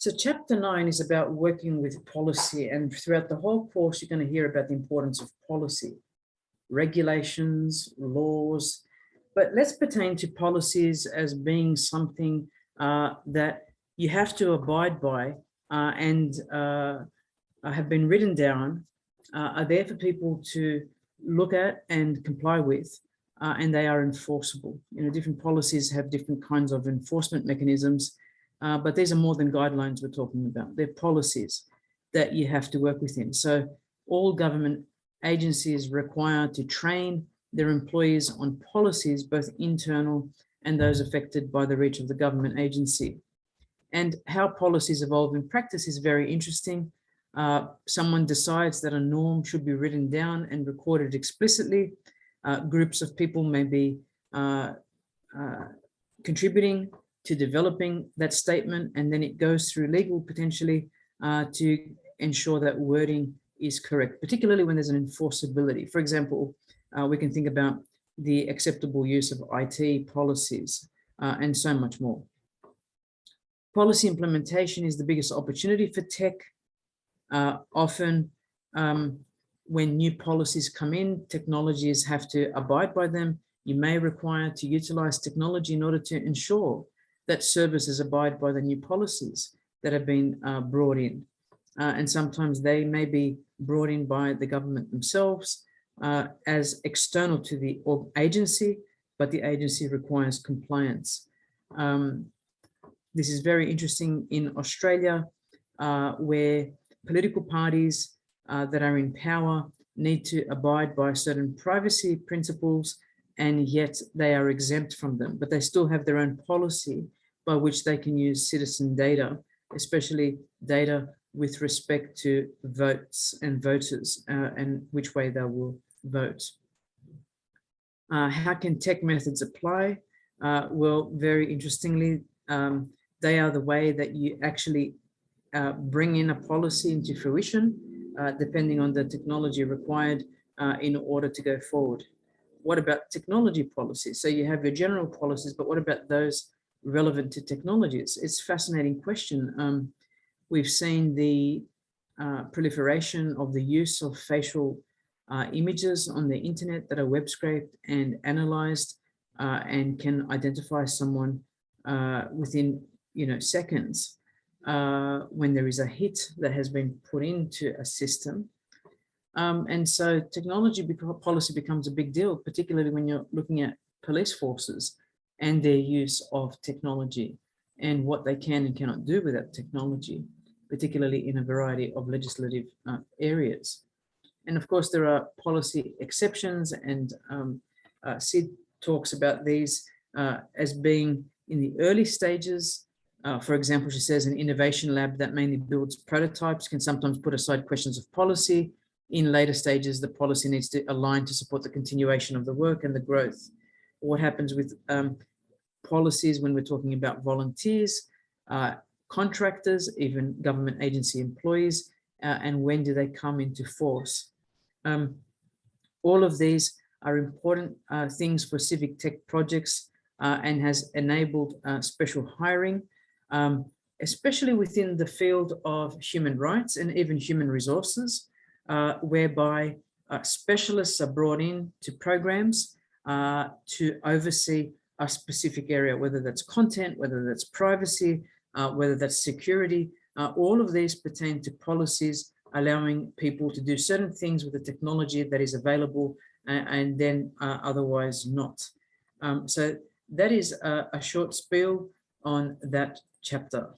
So chapter 9 is about working with policy, and throughout the whole course, you're going to hear about the importance of policy, regulations, laws, but let's pertain to policies as being something that you have to abide by and have been written down, are there for people to look at and comply with, and they are enforceable. You know, different policies have different kinds of enforcement mechanisms, but these are more than guidelines we're talking about. They're policies that you have to work within. So all government agencies require to train their employees on policies, both internal and those affected by the reach of the government agency. And how policies evolve in practice is very interesting. Someone decides that a norm should be written down and recorded explicitly. Groups of people may be contributing to developing that statement, and then it goes through legal potentially to ensure that wording is correct, particularly when there's an enforceability. For example, we can think about the acceptable use of IT policies and so much more. Policy implementation is the biggest opportunity for tech. Often when new policies come in, technologies have to abide by them. You may require to utilize technology in order to ensure that services abide by the new policies that have been brought in. And sometimes they may be brought in by the government themselves as external to the agency, but the agency requires compliance. This is very interesting in Australia, where political parties that are in power need to abide by certain privacy principles, and yet they are exempt from them, but they still have their own policy by which they can use citizen data, especially data with respect to votes and voters and which way they will vote. How can tech methods apply? Well, very interestingly, they are the way that you actually bring in a policy into fruition, depending on the technology required in order to go forward. What about technology policies? So you have your general policies, but what about those relevant to technologies? It's a fascinating question. We've seen the proliferation of the use of facial images on the internet that are web scraped and analyzed and can identify someone within seconds when there is a hit that has been put into a system. And so technology policy becomes a big deal, particularly when you're looking at police forces and their use of technology and what they can and cannot do with that technology, particularly in a variety of legislative areas. And of course, there are policy exceptions, and Sid talks about these as being in the early stages. For example, she says an innovation lab that mainly builds prototypes can sometimes put aside questions of policy. In later stages, the policy needs to align to support the continuation of the work and the growth. What happens with policies when we're talking about volunteers, contractors, even government agency employees, and when do they come into force? All of these are important things for civic tech projects and has enabled special hiring, especially within the field of human rights and even human resources, whereby specialists are brought in to programs to oversee a specific area, whether that's content, whether that's privacy, whether that's security. All of these pertain to policies allowing people to do certain things with the technology that is available and then otherwise not. So that is a short spiel on that chapter.